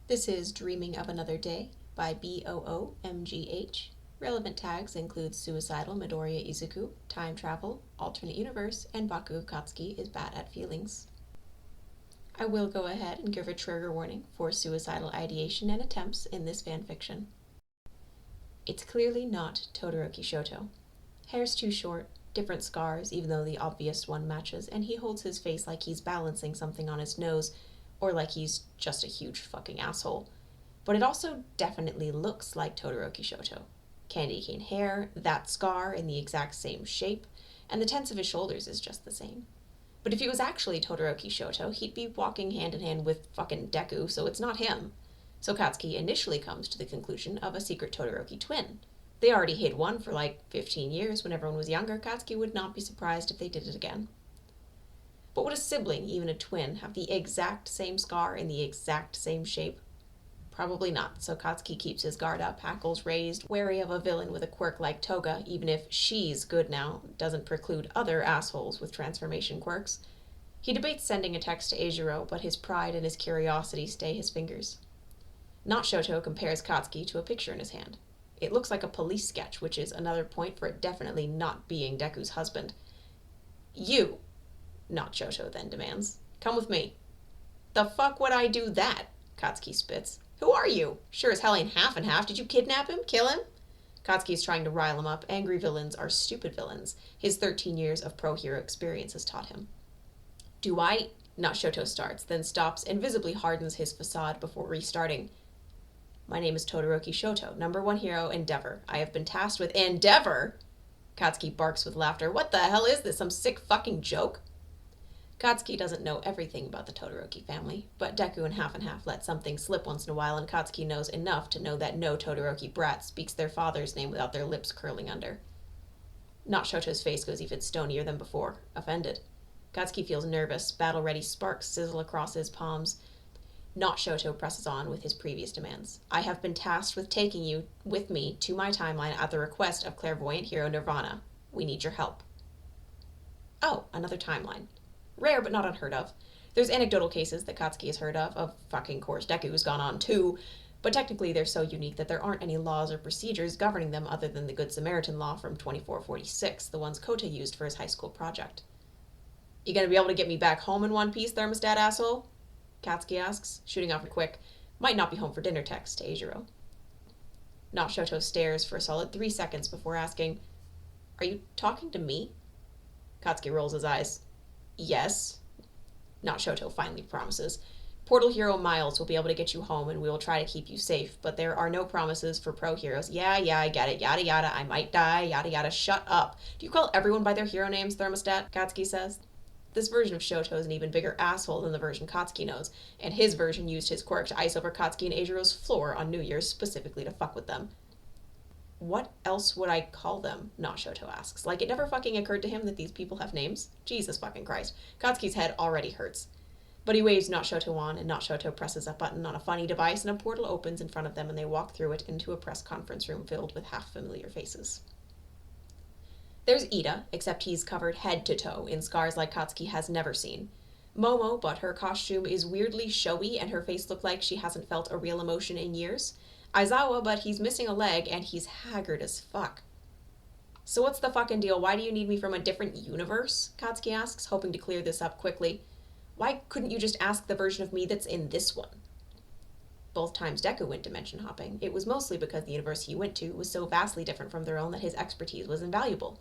This is Dreaming of Another Day by BOOMGH. Relevant tags include Suicidal Midoriya Izuku, Time Travel, Alternate Universe, and Baku Katsuki is Bad at Feelings. I will go ahead and give a trigger warning for suicidal ideation and attempts in this fanfiction. It's clearly not Todoroki Shoto. Hair's too short, different scars even though the obvious one matches, and he holds his face like he's balancing something on his nose, or like he's just a huge fucking asshole. But it also definitely looks like Todoroki Shoto. Candy cane hair, that scar in the exact same shape, and the tense of his shoulders is just the same. But if he was actually Todoroki Shoto, he'd be walking hand in hand with fucking Deku, so it's not him. So Katsuki initially comes to the conclusion of a secret Todoroki twin. They already hid one for like 15 years when everyone was younger. Katsuki would not be surprised if they did it again. But would a sibling, even a twin, have the exact same scar in the exact same shape? Probably not, so Katsuki keeps his guard up, hackles raised, wary of a villain with a quirk like Toga, even if she's good now, doesn't preclude other assholes with transformation quirks. He debates sending a text to Eijiro, but his pride and his curiosity stay his fingers. Not Shoto compares Katsuki to a picture in his hand. It looks like a police sketch, which is another point for it definitely not being Deku's husband. You, Not Shoto then demands, come with me. The fuck would I do that? Katsuki spits. Who are you? Sure as hell ain't half and half. Did you kidnap him? Kill him? Katsuki's trying to rile him up. Angry villains are stupid villains. His 13 years of pro-hero experience has taught him. Do I? Not Shoto starts, then stops and visibly hardens his facade before restarting. My name is Todoroki Shoto, #1 hero, Endeavor. I have been tasked with Endeavor? Katsuki barks with laughter. What the hell is this? Some sick fucking joke? Katsuki doesn't know everything about the Todoroki family, but Deku and Half let something slip once in a while, and Katsuki knows enough to know that no Todoroki brat speaks their father's name without their lips curling under. Not Shoto's face goes even stonier than before, offended. Katsuki feels nervous, battle-ready sparks sizzle across his palms. Not Shoto presses on with his previous demands. I have been tasked with taking you with me to my timeline at the request of clairvoyant hero Nirvana. We need your help. Oh, another timeline. Rare, but not unheard of. There's anecdotal cases that Katsuki has heard of fucking course Deku's gone on too, but technically they're so unique that there aren't any laws or procedures governing them other than the Good Samaritan law from 2446, the ones Kota used for his high school project. You gonna be able to get me back home in one piece, thermostat asshole? Katsuki asks, shooting off a quick, might not be home for dinner text to Eijiro. Not Shoto stares for a solid 3 seconds before asking, are you talking to me? Katsuki rolls his eyes. Yes. Not Shoto finally promises. Portal hero Miles will be able to get you home and we will try to keep you safe, but there are no promises for pro heroes. Yeah, I get it. Yada yada, I might die. Yada yada, shut up. Do you call everyone by their hero names, thermostat? Katsuki says. This version of Shoto is an even bigger asshole than the version Katsuki knows, and his version used his quirk to ice over Katsuki and Eijiro's floor on New Year's specifically to fuck with them. What else would I call them? Not Shoto asks. Like it never fucking occurred to him that these people have names? Jesus fucking Christ. Katsuki's head already hurts. But he waves Not Shoto on, and Not Shoto presses a button on a funny device, and a portal opens in front of them, and they walk through it into a press conference room filled with half-familiar faces. There's Ida, except he's covered head to toe in scars like Katsuki has never seen. Momo, but her costume is weirdly showy, and her face looks like she hasn't felt a real emotion in years. Aizawa, but he's missing a leg and he's haggard as fuck. So what's the fucking deal? Why do you need me from a different universe? Katsuki asks, hoping to clear this up quickly. Why couldn't you just ask the version of me that's in this one? Both times Deku went dimension hopping, it was mostly because the universe he went to was so vastly different from their own that his expertise was invaluable.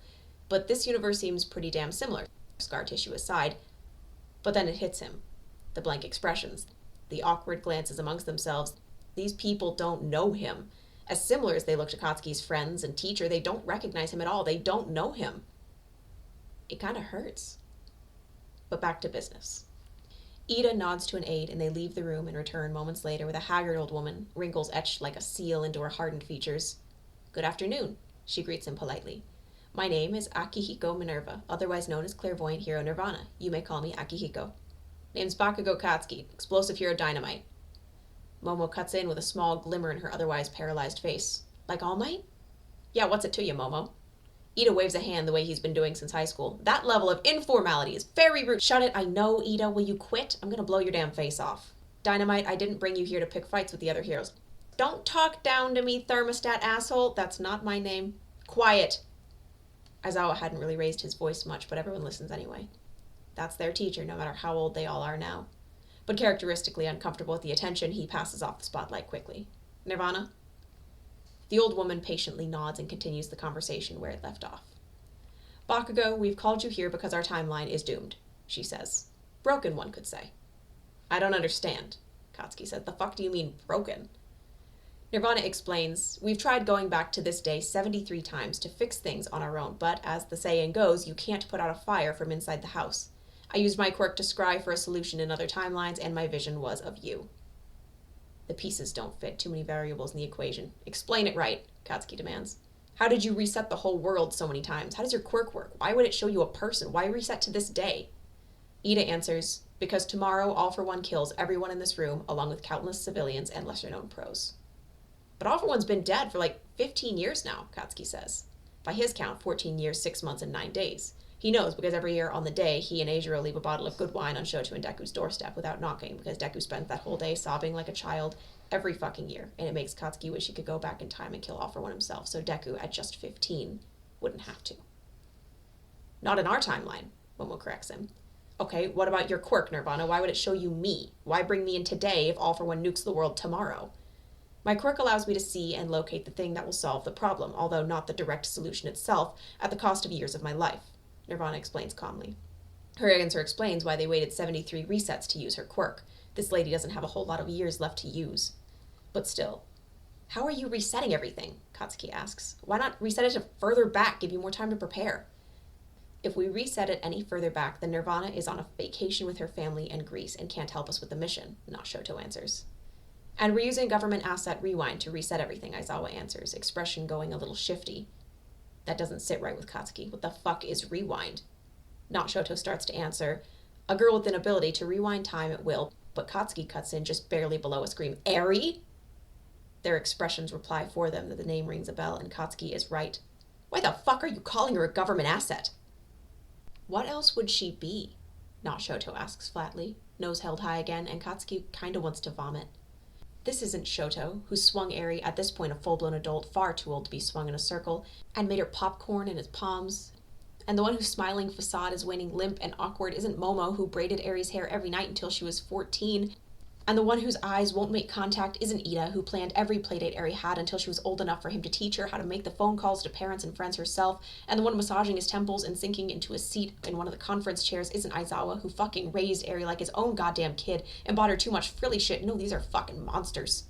But this universe seems pretty damn similar, scar tissue aside. But then it hits him. The blank expressions, the awkward glances amongst themselves. These people don't know him. As similar as they look to Katsuki's friends and teacher, they don't recognize him at all. They don't know him. It kind of hurts. But back to business. Ida nods to an aide and they leave the room and return moments later with a haggard old woman, wrinkles etched like a seal into her hardened features. Good afternoon, she greets him politely. My name is Akihiko Minerva, otherwise known as clairvoyant hero Nirvana. You may call me Akihiko. Name's Bakugo Katsuki, explosive hero Dynamite. Momo cuts in with a small glimmer in her otherwise paralyzed face. Like All Might? Yeah, what's it to you, Momo? Ida waves a hand the way he's been doing since high school. That level of informality is very rude. Shut it, I know, Ida. Will you quit? I'm gonna blow your damn face off. Dynamite, I didn't bring you here to pick fights with the other heroes. Don't talk down to me, thermostat asshole. That's not my name. Quiet. Aizawa hadn't really raised his voice much, but everyone listens anyway. That's their teacher, no matter how old they all are now. But characteristically uncomfortable with the attention, he passes off the spotlight quickly. Nirvana? The old woman patiently nods and continues the conversation where it left off. Bakugo, we've called you here because our timeline is doomed, she says. Broken, one could say. I don't understand, Katsuki said. The fuck do you mean, broken? Nirvana explains, we've tried going back to this day 73 times to fix things on our own, but as the saying goes, you can't put out a fire from inside the house. I used my quirk to scry for a solution in other timelines, and my vision was of you. The pieces don't fit, too many variables in the equation. Explain it right, Katsuki demands. How did you reset the whole world so many times? How does your quirk work? Why would it show you a person? Why reset to this day? Ida answers, because tomorrow All for One kills everyone in this room, along with countless civilians and lesser-known pros. But All for One's been dead for like 15 years now, Katsuki says. By his count, 14 years, 6 months, and 9 days. He knows because every year on the day, he and Eijiro leave a bottle of good wine on Shoto and Deku's doorstep without knocking, because Deku spends that whole day sobbing like a child every fucking year, and it makes Katsuki wish he could go back in time and kill All for One himself, so Deku, at just 15, wouldn't have to. Not in our timeline, Momo corrects him. Okay, what about your quirk, Nirvana? Why would it show you me? Why bring me in today if All for One nukes the world tomorrow? My quirk allows me to see and locate the thing that will solve the problem, although not the direct solution itself, at the cost of years of my life, Nirvana explains calmly. Her answer explains why they waited 73 resets to use her quirk. This lady doesn't have a whole lot of years left to use. But still, how are you resetting everything? Katsuki asks. Why not reset it to further back, give you more time to prepare? If we reset it any further back, then Nirvana is on a vacation with her family in Greece and can't help us with the mission, Noshoto answers. And we're using government asset rewind to reset everything, Aizawa answers, expression going a little shifty. That doesn't sit right with Katsuki. What the fuck is rewind? Noshoto starts to answer, a girl with an ability to rewind time at will, but Katsuki cuts in just barely below a scream, Eri? Their expressions reply for them that the name rings a bell, and Katsuki is right. Why the fuck are you calling her a government asset? What else would she be? Noshoto asks flatly, nose held high again, and Katsuki kinda wants to vomit. This isn't Shoto, who swung Eri, at this point a full-blown adult, far too old to be swung in a circle, and made her popcorn in his palms. And the one whose smiling facade is waning limp and awkward isn't Momo, who braided Eri's hair every night until she was 14. And the one whose eyes won't make contact isn't Ida, who planned every playdate Eri had until she was old enough for him to teach her how to make the phone calls to parents and friends herself. And the one massaging his temples and sinking into a seat in one of the conference chairs isn't Aizawa, who fucking raised Eri like his own goddamn kid and bought her too much frilly shit. No, these are fucking monsters.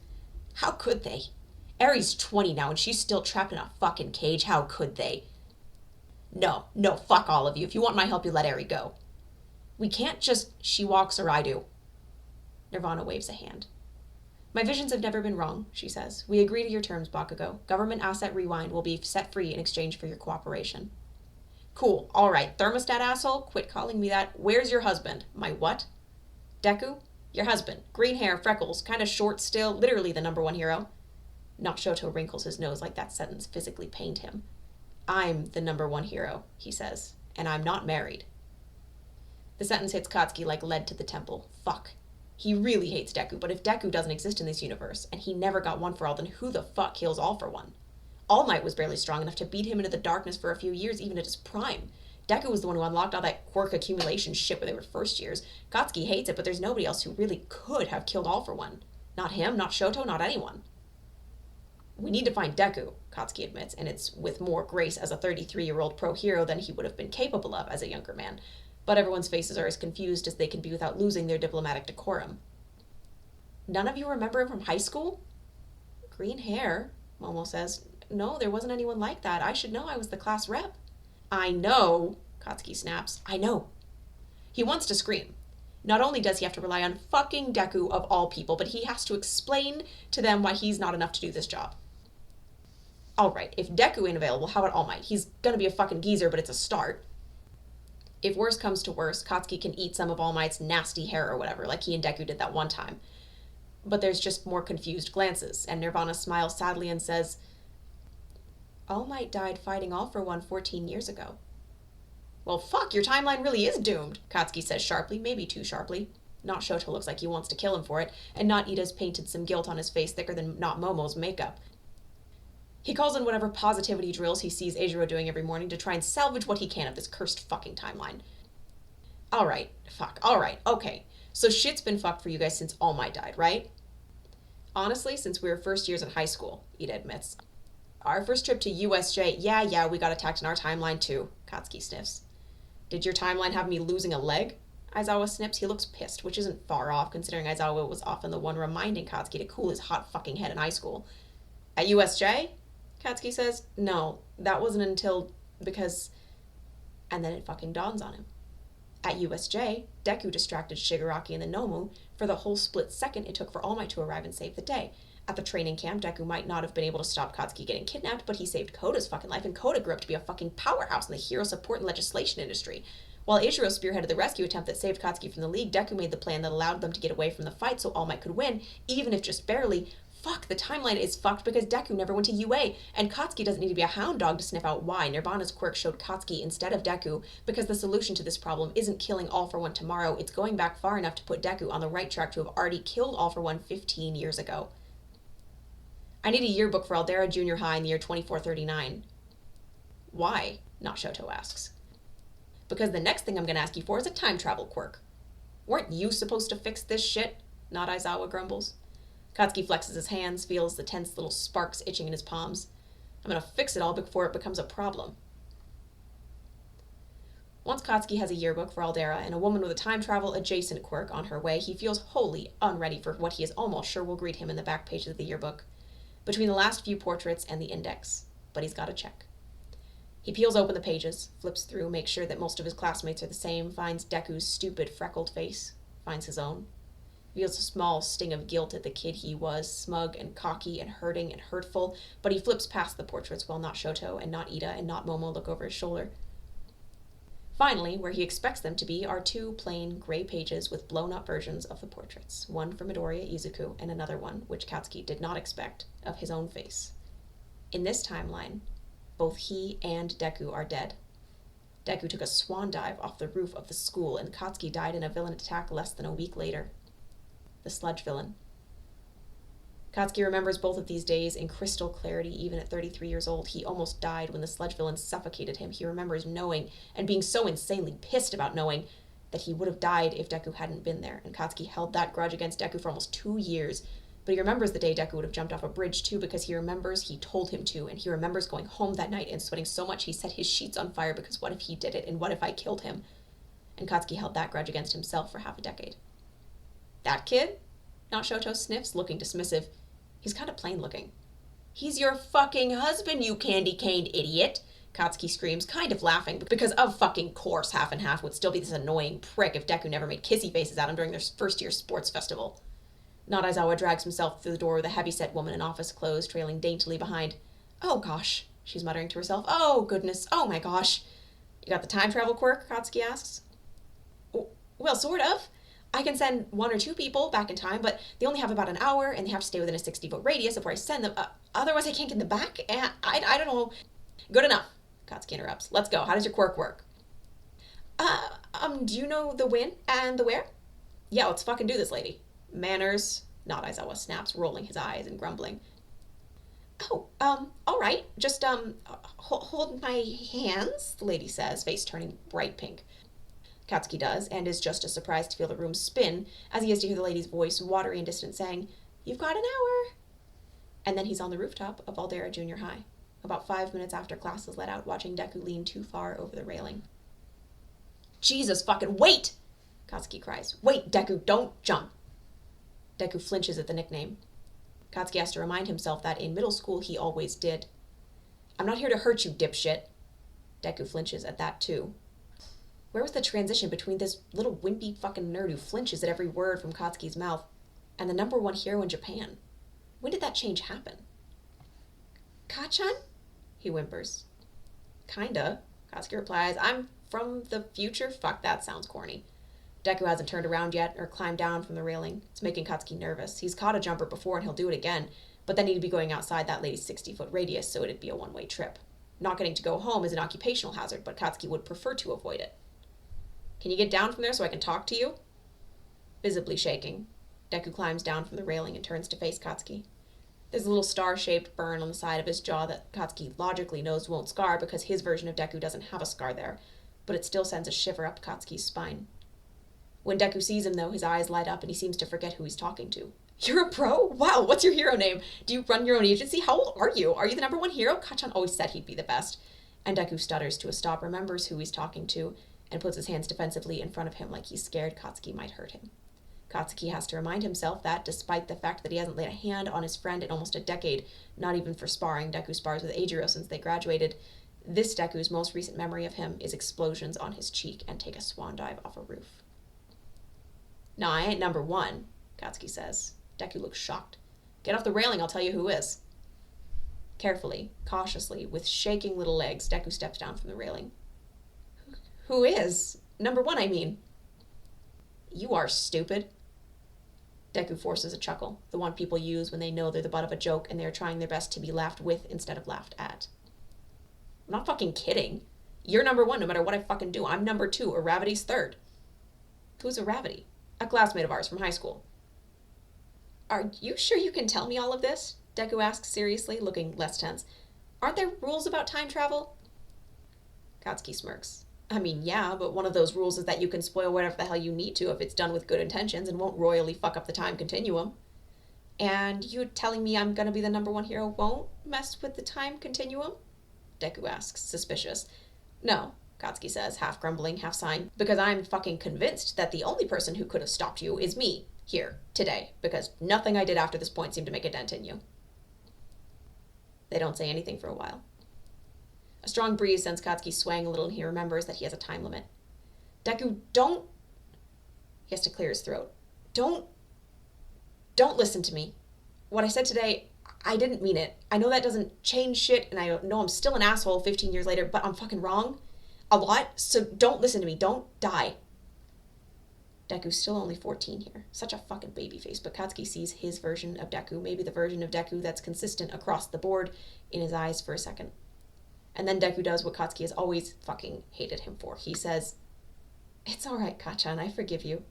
How could they? Eri's 20 now and she's still trapped in a fucking cage. How could they? No, fuck all of you. If you want my help, you let Eri go. We can't just she walks or I do. Nirvana waves a hand. My visions have never been wrong, she says. We agree to your terms, Bakugo. Government asset rewind will be set free in exchange for your cooperation. Cool, alright, thermostat asshole, quit calling me that. Where's your husband? My what? Deku? Your husband. Green hair, freckles, kinda short still, literally the number one hero. Noshoto wrinkles his nose like that sentence physically pained him. I'm the number one hero, he says, and I'm not married. The sentence hits Katsuki like lead to the temple. Fuck. He really hates Deku, but if Deku doesn't exist in this universe, and he never got One for All, then who the fuck kills All for One? All Might was barely strong enough to beat him into the darkness for a few years, even at his prime. Deku was the one who unlocked all that quirk accumulation shit when they were first years. Katsuki hates it, but there's nobody else who really could have killed All for One. Not him, not Shoto, not anyone. We need to find Deku, Katsuki admits, and it's with more grace as a 33-year-old pro hero than he would have been capable of as a younger man. But everyone's faces are as confused as they can be without losing their diplomatic decorum. None of you remember him from high school? Green hair, Momo says. No, there wasn't anyone like that. I should know. I was the class rep. I know, Katsuki snaps. I know. He wants to scream. Not only does he have to rely on fucking Deku of all people, but he has to explain to them why he's not enough to do this job. Alright, if Deku ain't available, how about All Might? He's gonna be a fucking geezer, but it's a start. If worse comes to worse, Katsuki can eat some of All Might's nasty hair or whatever, like he and Deku did that one time. But there's just more confused glances, and Nirvana smiles sadly and says, All Might died fighting All for One 14 years ago. Well, fuck, your timeline really is doomed, Katsuki says sharply, maybe too sharply. Not Shoto looks like he wants to kill him for it, and Not Ida's painted some guilt on his face thicker than Not Momo's makeup. He calls in whatever positivity drills he sees Eijiro doing every morning to try and salvage what he can of this cursed fucking timeline. Alright, okay. So shit's been fucked for you guys since All Might died, right? Honestly, since we were first years in high school, Ida admits. Our first trip to USJ, yeah, we got attacked in our timeline too, Katsuki sniffs. Did your timeline have me losing a leg? Aizawa snips. He looks pissed, which isn't far off, considering Aizawa was often the one reminding Katsuki to cool his hot fucking head in high school. At USJ? Katsuki says, no, that wasn't until, because... And then it fucking dawns on him. At USJ, Deku distracted Shigaraki and the Nomu for the whole split second it took for All Might to arrive and save the day. At the training camp, Deku might not have been able to stop Katsuki getting kidnapped, but he saved Koda's fucking life, and Koda grew up to be a fucking powerhouse in the hero support and legislation industry. While Eijiro spearheaded the rescue attempt that saved Katsuki from the League, Deku made the plan that allowed them to get away from the fight so All Might could win, even if just barely. Fuck, the timeline is fucked because Deku never went to UA, and Katsuki doesn't need to be a hound dog to sniff out why. Nirvana's quirk showed Katsuki instead of Deku, because the solution to this problem isn't killing All For One tomorrow, it's going back far enough to put Deku on the right track to have already killed All For One 15 years ago. I need a yearbook for Aldera Junior High in the year 2439. Why? Not Shoto asks. Because the next thing I'm going to ask you for is a time travel quirk. Weren't you supposed to fix this shit? Not Aizawa grumbles. Katsuki flexes his hands, feels the tense little sparks itching in his palms. I'm going to fix it all before it becomes a problem. Once Katsuki has a yearbook for Aldera and a woman with a time travel adjacent quirk on her way, he feels wholly unready for what he is almost sure will greet him in the back pages of the yearbook, between the last few portraits and the index. But he's got to check. He peels open the pages, flips through, makes sure that most of his classmates are the same, finds Deku's stupid, freckled face, finds his own. Feels a small sting of guilt at the kid he was, smug and cocky and hurting and hurtful, but he flips past the portraits while Not Shoto and Not Ida and Not Momo look over his shoulder. Finally, where he expects them to be are two plain gray pages with blown-up versions of the portraits, one for Midoriya Izuku and another one, which Katsuki did not expect, of his own face. In this timeline, both he and Deku are dead. Deku took a swan dive off the roof of the school, and Katsuki died in a villain attack less than a week later. The sludge villain. Katsuki remembers both of these days in crystal clarity. Even at 33 years old, he almost died when the sludge villain suffocated him. He remembers knowing, and being so insanely pissed about knowing, that he would have died if Deku hadn't been there, and Katsuki held that grudge against Deku for almost 2 years. But he remembers the day Deku would have jumped off a bridge too, because he remembers he told him to, and he remembers going home that night and sweating so much he set his sheets on fire because what if he did it, and what if I killed him? And Katsuki held that grudge against himself for half a decade. That kid? Not Shoto sniffs, looking dismissive. He's kind of plain looking. He's your fucking husband, you candy-caned idiot! Katsuki screams, kind of laughing, because of fucking course Half and Half would still be this annoying prick if Deku never made kissy faces at him during their first-year sports festival. Not Aizawa drags himself through the door with a heavy-set woman in office clothes trailing daintily behind. Oh gosh, she's muttering to herself. Oh goodness, oh my gosh. You got the time travel quirk? Katsuki asks. Well, sort of. I can send 1 or 2 people back in time, but they only have about an hour, and they have to stay within a 60-foot radius of where I send them. Otherwise, I can't get them back, and I don't know. Good enough, Katsuki interrupts. Let's go. How does your quirk work? Do you know the when and the where? Yeah, let's fucking do this, lady. Manners, Not Aizawa snaps, rolling his eyes and grumbling. Oh, all right. Just, hold my hands, the lady says, face turning bright pink. Katsuki does, and is just as surprised to feel the room spin as he is to hear the lady's voice, watery and distant, saying, "You've got an hour." And then he's on the rooftop of Aldera Junior High, about 5 minutes after class is let out, watching Deku lean too far over the railing. Jesus fucking wait! Katsuki cries. Wait, Deku, don't jump! Deku flinches at the nickname. Katsuki has to remind himself that in middle school he always did. I'm not here to hurt you, dipshit. Deku flinches at that too. Where was the transition between this little wimpy fucking nerd who flinches at every word from Katsuki's mouth and the #1 hero in Japan? When did that change happen? Kachan? He whimpers. Kinda, Katsuki replies. I'm from the future? Fuck, that sounds corny. Deku hasn't turned around yet or climbed down from the railing. It's making Katsuki nervous. He's caught a jumper before and he'll do it again, but then he'd be going outside that lady's 60-foot radius, so it'd be a one-way trip. Not getting to go home is an occupational hazard, but Katsuki would prefer to avoid it. Can you get down from there so I can talk to you? Visibly shaking, Deku climbs down from the railing and turns to face Katsuki. There's a little star-shaped burn on the side of his jaw that Katsuki logically knows won't scar because his version of Deku doesn't have a scar there, but it still sends a shiver up Katsuki's spine. When Deku sees him, though, his eyes light up and he seems to forget who he's talking to. You're a pro? Wow, what's your hero name? Do you run your own agency? How old are you? Are you the #1 hero? Kachan always said he'd be the best. And Deku stutters to a stop, remembers who he's talking to, and puts his hands defensively in front of him like he's scared Katsuki might hurt him. Katsuki has to remind himself that, despite the fact that he hasn't laid a hand on his friend in almost a decade, not even for sparring, Deku spars with Eijiro since they graduated, this Deku's most recent memory of him is explosions on his cheek and take a swan dive off a roof. "No, I ain't #1, Katsuki says. Deku looks shocked. "Get off the railing, I'll tell you who is." Carefully, cautiously, with shaking little legs, Deku steps down from the railing. "Who is? #1, I mean." "You are, stupid." Deku forces a chuckle, the one people use when they know they're the butt of a joke and they're trying their best to be laughed with instead of laughed at. "I'm not fucking kidding. You're #1 no matter what I fucking do. I'm #2, Aravity's 3rd. "Who's Aravity?" "A classmate of ours from high school." "Are you sure you can tell me all of this?" Deku asks seriously, looking less tense. "Aren't there rules about time travel?" Katsuki smirks. "I mean, yeah, but one of those rules is that you can spoil whatever the hell you need to if it's done with good intentions and won't royally fuck up the time continuum." "And you telling me I'm gonna be the #1 hero won't mess with the time continuum?" Deku asks, suspicious. "No," Katsuki says, half grumbling, half sighing, "because I'm fucking convinced that the only person who could have stopped you is me, here, today, because nothing I did after this point seemed to make a dent in you." They don't say anything for a while. A strong breeze sends Katsuki swaying a little and he remembers that he has a time limit. "Deku, don't..." He has to clear his throat. Don't listen to me. What I said today, I didn't mean it. I know that doesn't change shit, and I know I'm still an asshole 15 years later, but I'm fucking wrong. A lot, so don't listen to me. Don't die." Deku's still only 14 here. Such a fucking baby face, but Katsuki sees his version of Deku, maybe the version of Deku that's consistent across the board, in his eyes for a second. And then Deku does what Katsuki has always fucking hated him for. He says, "It's alright, Kachan, I forgive you."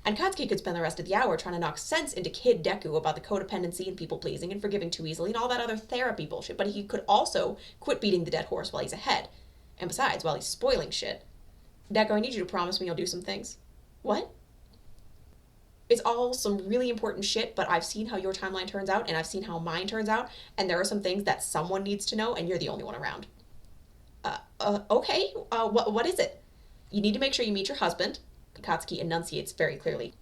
And Katsuki could spend the rest of the hour trying to knock sense into kid Deku about the codependency and people-pleasing and forgiving too easily and all that other therapy bullshit, but he could also quit beating the dead horse while he's ahead. And besides, while he's spoiling shit. "Deku, I need you to promise me you'll do some things." "What?" "It's all some really important shit, but I've seen how your timeline turns out, and I've seen how mine turns out, and there are some things that someone needs to know, and you're the only one around." Okay, what is it?" "You need to make sure you meet your husband." Katsuki enunciates very clearly.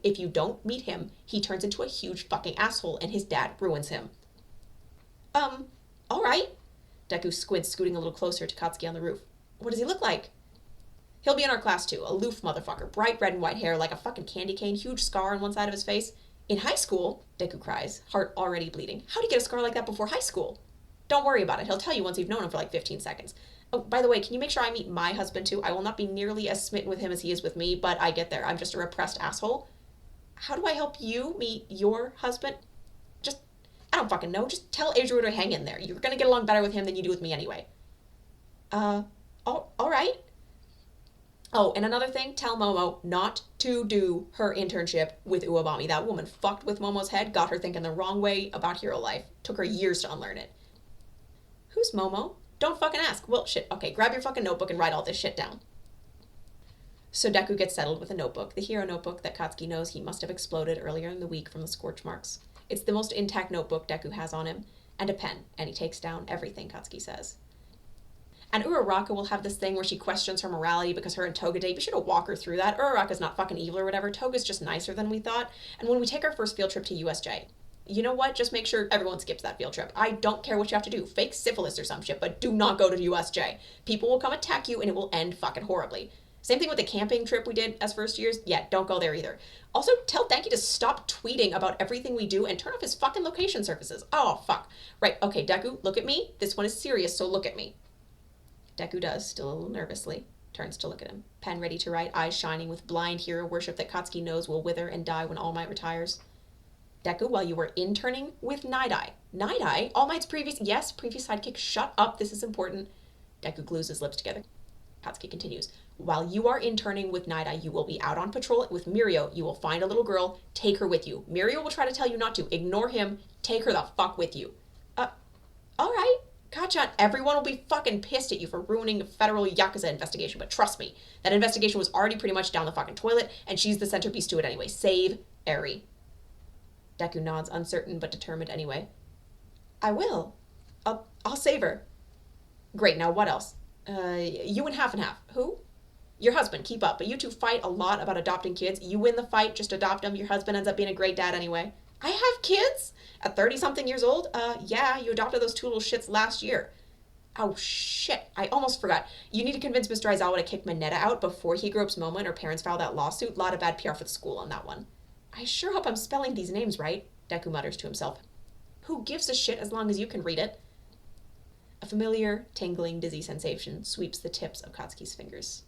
"If you don't meet him, he turns into a huge fucking asshole, and his dad ruins him." Alright." Deku squints, scooting a little closer to Katsuki on the roof. "What does he look like?" "He'll be in our class too. Aloof motherfucker. Bright red and white hair like a fucking candy cane. Huge scar on one side of his face." "In high school?" Deku cries, heart already bleeding. "How'd he get a scar like that before high school?" "Don't worry about it. He'll tell you once you've known him for like 15 seconds. Oh, by the way, can you make sure I meet my husband too? I will not be nearly as smitten with him as he is with me, but I get there. I'm just a repressed asshole." "How do I help you meet your husband?" I don't fucking know. Just tell Eijiro to hang in there. You're gonna get along better with him than you do with me anyway." Alright. "Oh, and another thing, tell Momo not to do her internship with Uwabami. That woman fucked with Momo's head, got her thinking the wrong way about hero life. Took her years to unlearn it." "Who's Momo?" "Don't fucking ask." "Well, shit. Okay, grab your fucking notebook and write all this shit down." So Deku gets settled with a notebook, the hero notebook that Katsuki knows he must have exploded earlier in the week from the scorch marks. It's the most intact notebook Deku has on him, and a pen, and he takes down everything Katsuki says. And Uraraka will have this thing where she questions her morality because her and Toga date. Be sure to walk her through that. Uraraka's not fucking evil or whatever. Toga's just nicer than we thought. And when we take our first field trip to USJ, you know what? Just make sure everyone skips that field trip. I don't care what you have to do. Fake syphilis or some shit, but do not go to USJ. People will come attack you and it will end fucking horribly. Same thing with the camping trip we did as first years. Yeah, don't go there either. Also, tell Denki to stop tweeting about everything we do and turn off his fucking location services. Oh, fuck. Right, okay, Deku, look at me. This one is serious, so look at me. Deku does, still a little nervously. Turns to look at him. Pen ready to write, eyes shining with blind hero worship that Katsuki knows will wither and die when All Might retires. "Deku, while you were interning with Night Eye." "Night Eye? All Might's previous..." "Yes, previous sidekick. Shut up, this is important." Deku glues his lips together. Katsuki continues. While you are interning with Naida, you will be out on patrol with Mirio. You will find a little girl. Take her with you. Mirio will try to tell you not to. Ignore him. Take her the fuck with you. All right. Kachan, everyone will be fucking pissed at you for ruining a federal Yakuza investigation, but trust me, that investigation was already pretty much down the fucking toilet, and she's the centerpiece to it anyway. Save Eri. Deku nods, uncertain but determined anyway. I will. I'll save her. Great, now what else? You and half. Who? Your husband, keep up, but you two fight a lot about adopting kids. You win the fight, just adopt them. Your husband ends up being a great dad anyway. I have kids? At 30-something years old? Yeah, you adopted those two little shits last year. Oh, shit. I almost forgot. You need to convince Mr. Aizawa to kick Mineta out before he gropes Momo and her parents file that lawsuit. Lot of bad PR for the school on that one. I sure hope I'm spelling these names right, Deku mutters to himself. Who gives a shit as long as you can read it? A familiar, tingling, dizzy sensation sweeps the tips of Katsuki's fingers.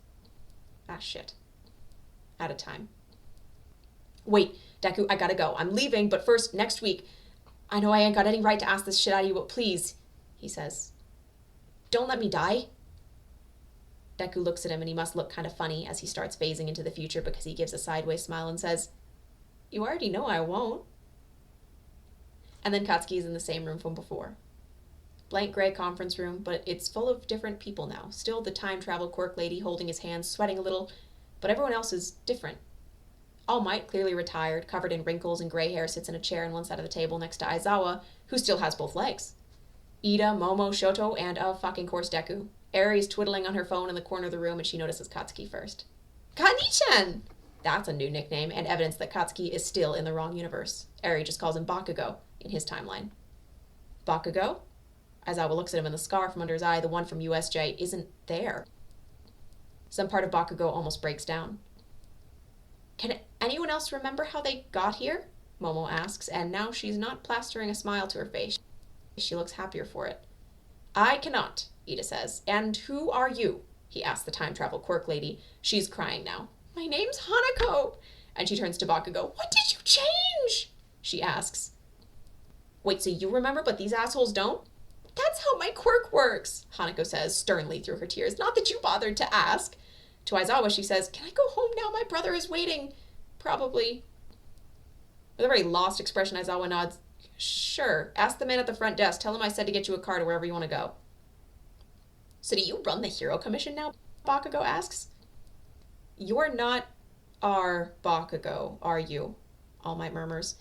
Ah, shit. Out of time. Wait, Deku, I gotta go. I'm leaving, but first, next week. I know I ain't got any right to ask this shit out of you, but please, he says. Don't let me die. Deku looks at him, and he must look kind of funny as he starts phasing into the future because he gives a sideways smile and says, You already know I won't. And then Katsuki is in the same room from before. Blank gray conference room, but it's full of different people now. Still the time travel quirk lady holding his hands, sweating a little, but everyone else is different. All Might, clearly retired, covered in wrinkles and gray hair, sits in a chair on one side of the table next to Aizawa, who still has both legs. Ida, Momo, Shoto, and of fucking course Deku. Eri's twiddling on her phone in the corner of the room, and she notices Katsuki first. Kani-chan! That's a new nickname, and evidence that Katsuki is still in the wrong universe. Eri just calls him Bakugo in his timeline. Bakugo? Aizawa looks at him, and the scar from under his eye, the one from USJ, isn't there. Some part of Bakugo almost breaks down. Can anyone else remember how they got here? Momo asks, and now she's not plastering a smile to her face. She looks happier for it. I cannot, Ida says. And who are you? He asks the time travel quirk lady. She's crying now. My name's Hanako. And she turns to Bakugo. What did you change? She asks. Wait, so you remember but these assholes don't? That's how my quirk works, Hanako says sternly through her tears. Not that you bothered to ask. To Aizawa, she says, Can I go home now? My brother is waiting. Probably. With a very lost expression, Aizawa nods. Sure. Ask the man at the front desk. Tell him I said to get you a car to wherever you want to go. So do you run the Hero Commission now? Bakugo asks. You're not our Bakugo, are you? All Might murmurs.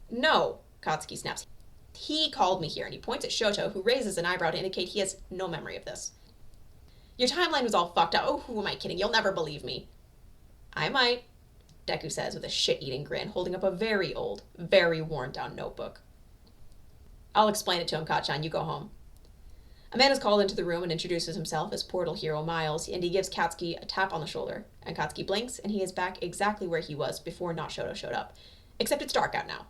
No, Katsuki snaps. He called me here, and he points at Shoto, who raises an eyebrow to indicate he has no memory of this. Your timeline was all fucked up. Oh, who am I kidding? You'll never believe me. I might, Deku says with a shit-eating grin, holding up a very old, very worn-down notebook. I'll explain it to him, Kachan. You go home. A man is called into the room and introduces himself as Portal Hero Miles, and he gives Katsuki a tap on the shoulder. And Katsuki blinks, and he is back exactly where he was before Not Shoto showed up. Except it's dark out now.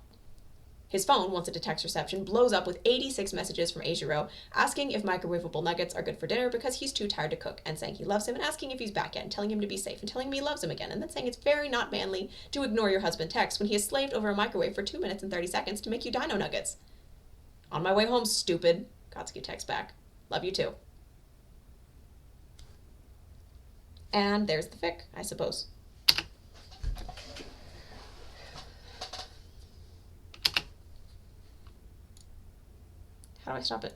His phone, once it detects reception, blows up with 86 messages from Eijiro, asking if microwavable nuggets are good for dinner because he's too tired to cook, and saying he loves him, and asking if he's back yet, and telling him to be safe, and telling him he loves him again, and then saying it's very not manly to ignore your husband texts when he has slaved over a microwave for 2 minutes and 30 seconds to make you dino nuggets. On my way home, stupid, Katsuki texts back. Love you too. And there's the fic, I suppose. How do I stop it?